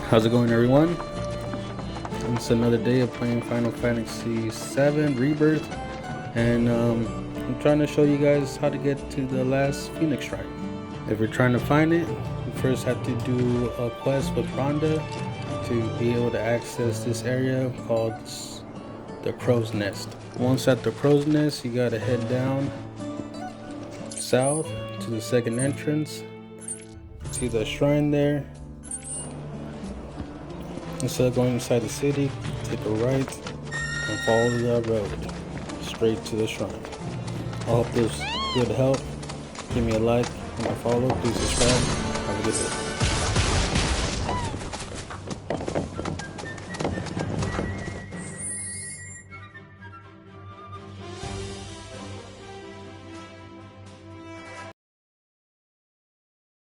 How's it going, everyone? It's another day of playing Final Fantasy VII Rebirth, and I'm trying to show you guys how to get to the last Phoenix Shrine. If you're trying to find it, you first have to do a quest with Rhonda to be able to access this area called the Crow's Nest. Once at the Crow's Nest, you gotta head down south to the second entrance. See the shrine there. Instead of going inside the city, take a right and follow the road straight to the shrine. I hope this good help. Give me a like and a follow. Please subscribe. Have a good day.